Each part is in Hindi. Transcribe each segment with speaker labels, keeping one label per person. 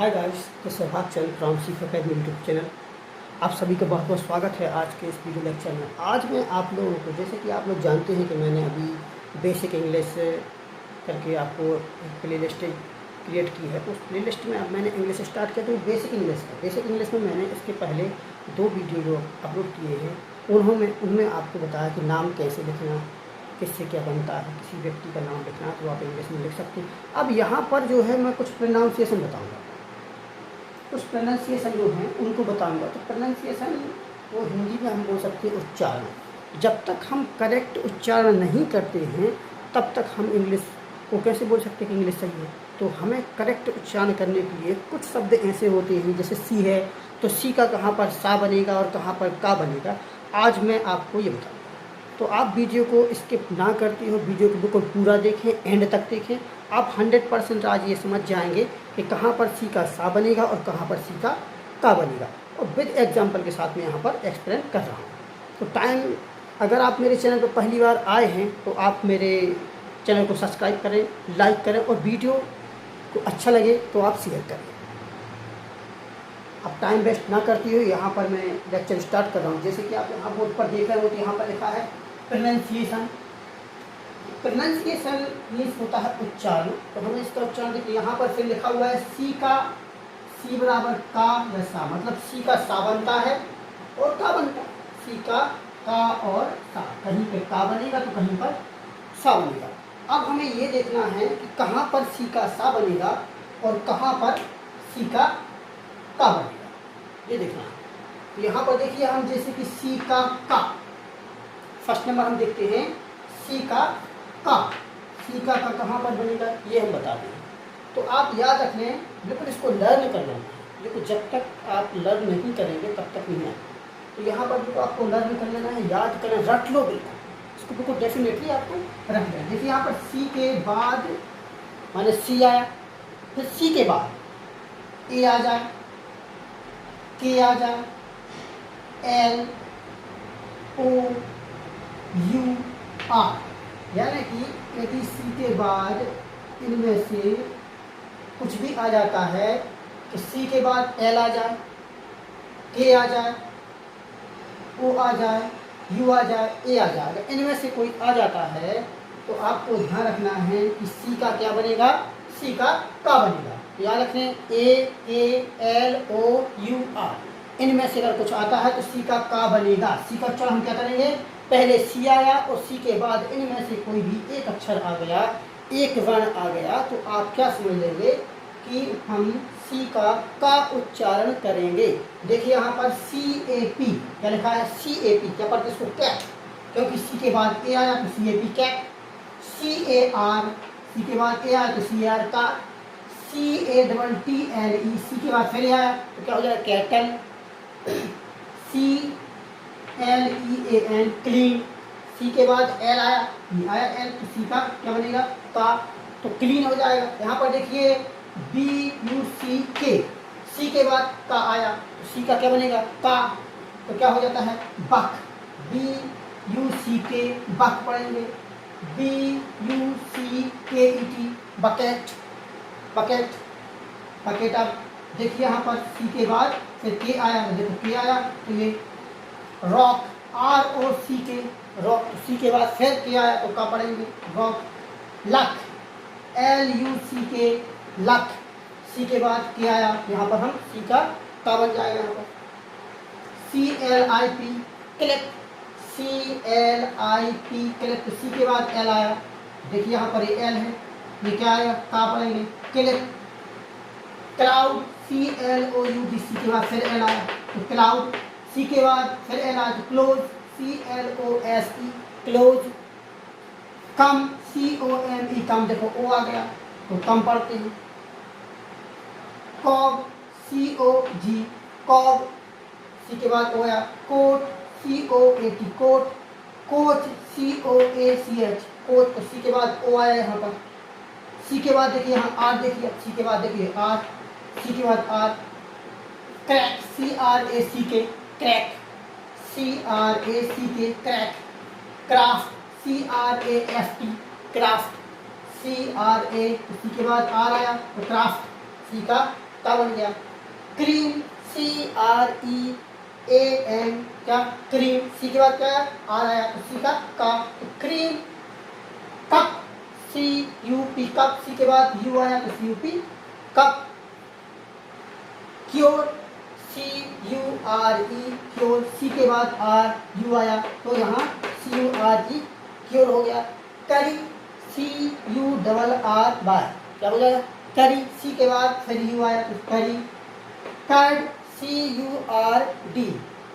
Speaker 1: हाय गाइस, तो सहवाग चंद फ्रॉम सीख अकेडमी यूट्यूब चैनल। आप सभी का बहुत बहुत स्वागत है आज के इस वीडियो लेक्चर में। आज मैं आप लोगों को, जैसे कि आप लोग जानते हैं कि मैंने अभी बेसिक इंग्लिश करके आपको एक प्ले लिस्ट क्रिएट की है। तो उस प्ले लिस्ट में अब मैंने इंग्लिश स्टार्ट किया। तो बेसिक इंग्लिश में मैंने इसके पहले 2 वीडियो जो अपलोड किए हैं उनमें आपको बताया कि नाम कैसे लिखना, किससे क्या बनता है, किसी व्यक्ति का नाम लिखना तो आप इंग्लिश में लिख सकते हैं। अब यहाँ पर जो है मैं कुछ प्रोनाउंसिएशन बताऊँगा, कुछ प्रोनाउंसिएशन जो हैं उनको बताऊंगा। तो प्रोनाउंसिएशन वो हिंदी में हम बोल सकते हैं उच्चारण। जब तक हम करेक्ट उच्चारण नहीं करते हैं तब तक हम इंग्लिश को कैसे बोल सकते हैं कि इंग्लिश सही है। तो हमें करेक्ट उच्चारण करने के लिए कुछ शब्द ऐसे होते हैं, जैसे सी है तो सी का कहाँ पर सा बनेगा और कहाँ पर का बनेगा। आज मैं आपको ये बताऊँगा। तो आप वीडियो को स्किप ना करते हो, वीडियो को बिल्कुल पूरा देखें, एंड तक देखें। आप 100% आज ये समझ जाएंगे कि कहाँ पर सी का सा बनेगा और कहाँ पर सी का बनेगा, और विद एग्जाम्पल के साथ मैं यहाँ पर एक्सप्लेन कर रहा हूँ। तो टाइम, अगर आप मेरे चैनल पर पहली बार आए हैं तो आप मेरे चैनल को सब्सक्राइब करें, लाइक करें, और वीडियो को अच्छा लगे तो आप शेयर करें। अब टाइम वेस्ट ना करती हुई यहाँ पर मैं लेक्चर स्टार्ट कर रहा हूँ। जैसे कि आप यहाँ बोर्ड पर देख रहे हो तो यहाँ पर लिखा है प्रोनाउंसिएशन। प्रोनाउंसिएशन मीन्स होता है उच्चारण। तो हमें इसका उच्चारण देखिए, यहाँ पर फिर लिखा हुआ है सी का सी बराबर का या सा, मतलब सी का सा बनता है और का बनता है। सी का और सा, कहीं पर का बनेगा तो कहीं पर सा बनेगा। अब हमें ये देखना है कि कहाँ पर सी का सा बनेगा और कहाँ पर सी का बनेगा, ये देखना है। तो यहाँ पर देखिए, हम जैसे कि सी का फर्स्ट नंबर हम देखते हैं सी का कहाँ पर बनेगा, ये हम बता दें। तो आप याद रख लें, बिल्कुल इसको लर्न कर लेना है। देखो, जब तक आप लर्न नहीं करेंगे तब तक नहीं है। तो यहाँ पर जो आपको लर्न कर लेना है, याद करें, रट लो बिल्कुल, इसको बिल्कुल डेफिनेटली आपको रख लेना। देखिए यहाँ पर सी के बाद माने सी आया, फिर सी के बाद ए आ जाए, के आ जाए, एल ओ यू आर, यानी कि यदि सी के बाद इनमें से कुछ भी आ जाता है तो सी के बाद एल आ जाए, के आ जाए, ओ आ जाए, यू आ जाए, ए आ जाए, अगर इनमें से कोई आ जाता है तो आपको ध्यान रखना है कि सी का क्या बनेगा, सी का बनेगा। याद रखें, ए के एल ओ यू आर, इनमें से अगर कुछ आता है तो सी का बनेगा। सी का उच्चारण हम क्या करेंगे, पहले सी आया और सी के बाद इनमें से कोई भी एक अक्षर आ गया, एक वर्ण आ गया, तो आप क्या समझ लेंगे कि हम सी का उच्चारण करेंगे। देखिए यहाँ पर CAP क्या लिखा है, CAP क्या पढ़ते इसको, कैट, क्योंकि सी के बाद ए आया तो CAP कैट। CAR, सी के बाद ए आया तो CAR का। CATTLE, सी के बाद फिर आया तो क्या हो जाएगा, कैटल। CLEAN, क्लीन, सी के बाद एल आया, एल, तो सी का क्या बनेगा, का, तो क्लीन हो जाएगा। यहाँ पर देखिए BUCK, सी के बाद का आया तो सी का क्या बनेगा, का, तो क्या हो जाता है, बक। BUCK बक पढ़ेंगे। BUCKET bucket, bucket. अब देखिए यहाँ पर सी के बाद फिर के आया, देखो के आया तो ये रॉक, ROCK, रॉक, सी के बाद फिर के आया तो का पढ़ेंगे, रॉक। लक, LUCK लक, सी के बाद के आया, यहाँ पर हम सी का बन जाएगा। यहाँ पर CLIP क्लिक, CLIP क्लिक, तो सी के बाद एल आया, देखिए यहाँ पर ये एल है, ये क्या आया, का पढ़ेंगे, क्लिक। क्लाउड, CLOUD, सी के बाद फिर एल आया तो क्लाउड, सी के बाद फिर एल आया तो क्लोज, CLOSE क्लोज। कम, COME कम, देखो ओ आ गया तो कम पढ़ते हैं। कॉग, COG कॉग, सी के बाद ओ आया। Coat, COAT coat. Coach, COACH coach, तो सी के बाद ओ आया यहाँ पर। सी के बाद देखिए यहाँ आर, देखिए सी के बाद देखिए आर, सी के बाद R. Crack, CRACK crack, CRACK crack. Craft, CRAFT craft, CRA, C के बाद आर आया तो क्राफ्ट, सी का का बन गया। क्रीम, CREAM, क्या क्रीम, सी के बाद क्या आर आया तो सी का तो cream. Cup, CUP cup, C के बाद यू आया तो CUP cup. Cure, CURE cure, C के बाद RU आया तो यहाँ CURE क्योर हो गया। करी, CURR बार, क्या हो जाएगा करी, सी के बाद फिर यू आया तो करी। कर्ड, CURD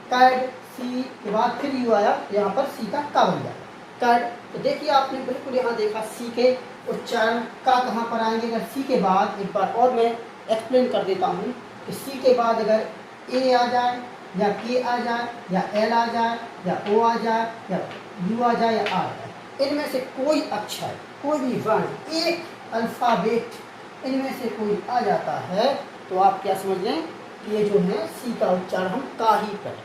Speaker 1: कर्ड, सी के बाद फिर यू आया तो यहाँ पर सी का बन गया कर्ड। तो देखिए आपने बिल्कुल यहाँ देखा सी के उच्चारण का कहाँ पर आएंगे। अगर सी के बाद एक बार और मैं एक्सप्लेन कर देता हूँ कि सी के बाद अगर ए आ जाए या के आ जाए या एल आ जाए या ओ आ जाए या यू आ जाए या आर आ जाए, इनमें से कोई अक्षर, कोई भी वर्ण, एक अल्फ़ाबेट इनमें से कोई आ जाता है तो आप क्या समझ लें कि ये जो है सी का उच्चारण हम का ही कर रहे हैं।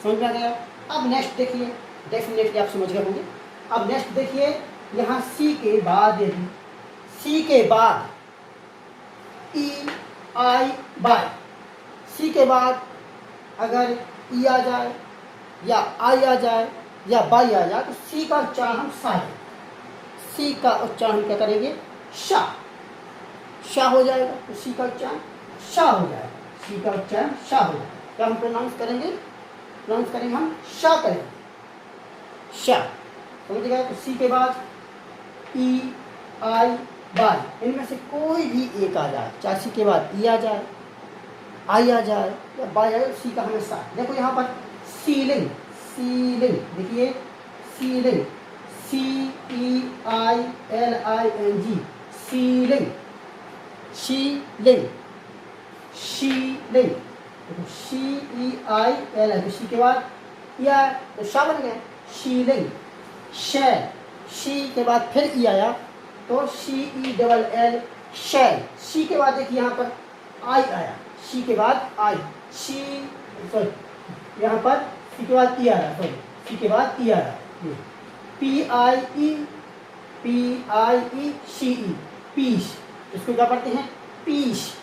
Speaker 1: समझ में आ गया। अब नेक्स्ट देखिए, डेफिनेटली आप समझ गए होंगे। अब नेक्स्ट देखिए, यहाँ सी के बाद यदि सी के बाद EI बाय, सी के बाद अगर ई आ जाए या आई आ जाए या बाई आ जाए तो सी का उच्चारण हम सा है। सी का उच्चारण हम क्या करेंगे शा, शा हो जाएगा तो सी का उच्चारण शा हो जाएगा। सी का उच्चारण शा हो जाएगा। क्या हम प्रोनाउंस करेंगे, प्रोनाउंस करेंगे हम शा करेंगे, शा। समझ गए। तो सी के बाद EI बाय, इनमें से कोई भी एक आ जाए, चाहे सी के बाद ई आ जाए, आई आ जाए या बाई आ जाए, सी का हमेशा। देखो यहाँ पर सीलिंग, सीलिंग देखिए, ceiling, CEILING ceiling, shilling, shilling. देखो CEIL है तो सी के बाद या तो शा बन गया शीलिंग। शैल, शी के बाद फिर ई आया तो CELL शैल। सी के बाद देखिए यहाँ पर आई आया, सी के बाद आई, सी सॉरी यहाँ पर सी के बाद ई आया, सॉरी सी के बाद ई आया। PIE CE पीस, इसको क्या पढ़ते हैं piece,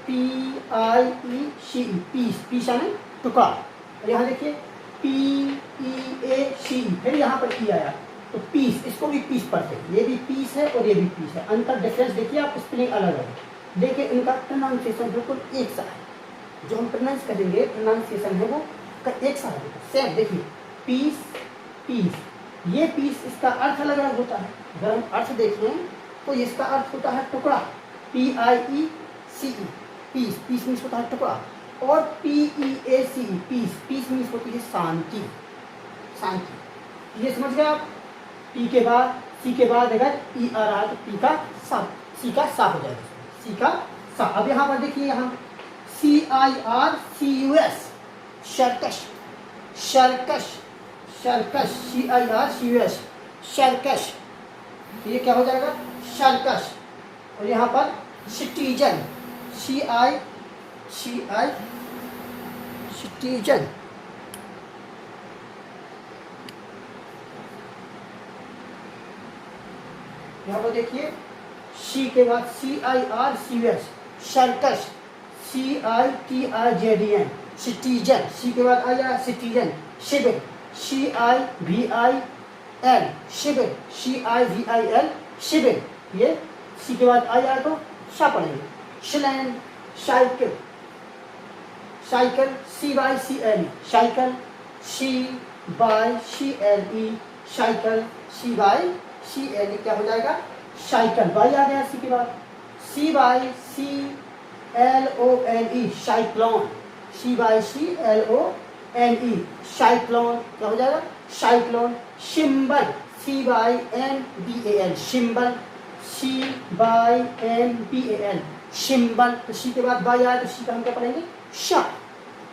Speaker 1: PIE CE piece, piece यानी टुकड़ा। और यहाँ देखिए PEACE, फिर यहाँ पर ई आया तो पीस, इसको भी पीस पढ़ते हैं। ये भी पीस है और ये भी पीस है। अंतर डिफरेंस देखिए आप, स्पेलिंग अलग है लेकिन इनका प्रोनाउंसिएशन बिल्कुल एक सा है। जो हम प्रोनाउंस करेंगे प्रोनाउंसिएशन है वो एक सा है, सेम। देखिए पीस, पीस, ये पीस, इसका अर्थ अलग अलग होता है। अगर हम अर्थ देखें तो इसका अर्थ होता है टुकड़ा, PIECE पीस, पीस मीन्स होता है टुकड़ा। और PEACE पीस, पीस मीन्स होती है शांति, शांति। ये समझ गए आप। पी के बाद सी के बाद अगर ई आ रहा है तो पी का सा, सी का सा हो जाएगा, सी का सा। अब यहाँ पर देखिए, यहाँ CIRCUS circus, circus, circus, CIRCUS circus, ये क्या हो जाएगा सर्कस। और यहाँ पर सिटीजन, CI सिटीजन। यहाँ पर देखिए सी के बाद CIRCUS circus, CITIZEN citizen, C के बाद आया citizen. Civil, CIVIL civil, CIVIL civil, ये सी के बाद आया तो शा पढ़ेंगे। स्लैंड, cycle, cycle, CYCLE cycle, CYCLE cycle, CYCLE क्या हो जाएगा साइकिल। बाई आ गया सी के बाद, CYCLONE साइक्लोन, CYCLONE साइक्लोन क्या हो जाएगा cyclone. Symbol, CYMBAL symbol, CYMBAL symbol. तो सी के बाद बाई आया तो सी का हम क्या पढ़ेंगे शा,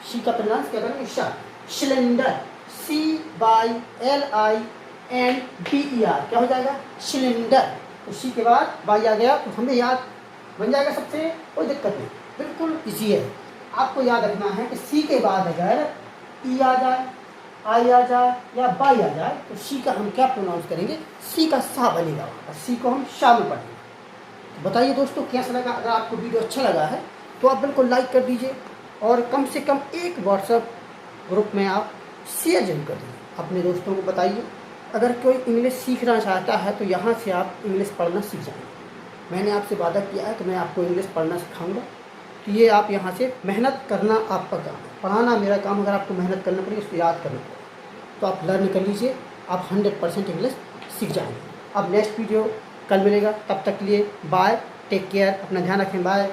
Speaker 1: सी का प्रोनाउंस क्या करेंगे शा। सिलेंडर, CYLINDER क्या हो जाएगा सिलेंडर। तो सी के बाद बाई आ गया तो हमें याद बन जाएगा सबसे, कोई दिक्कत नहीं, बिल्कुल इजी है। आपको याद रखना है कि सी के बाद अगर ई आ जाए, आई आ जाए या बाई आ जाए तो सी का हम क्या प्रोनाउंस करेंगे, सी का सा बनेगा और सी को हम शा में पढ़ेंगे। तो बताइए दोस्तों कैसा लगा। अगर आपको वीडियो अच्छा लगा है तो आप बिल्कुल लाइक कर दीजिए और कम से कम एक व्हाट्सएप ग्रुप में आप शेयर जरूर कर दीजिए, अपने दोस्तों को बताइए। अगर कोई इंग्लिश सीखना चाहता है तो यहाँ से आप इंग्लिश पढ़ना सीख जाएंगे। मैंने आपसे वादा किया है कि मैं आपको इंग्लिश पढ़ना सिखाऊंगा, तो ये आप यहाँ से मेहनत करना आपका काम है, पढ़ाना मेरा काम। अगर आपको मेहनत करना पड़ेगी, उसको याद करना पड़ेगा, तो आप लर्न कर लीजिए, आप 100% इंग्लिश सीख जाएंगे। अब नेक्स्ट वीडियो कल मिलेगा, तब तक के लिए बाय, टेक केयर, अपना ध्यान रखें, बाय।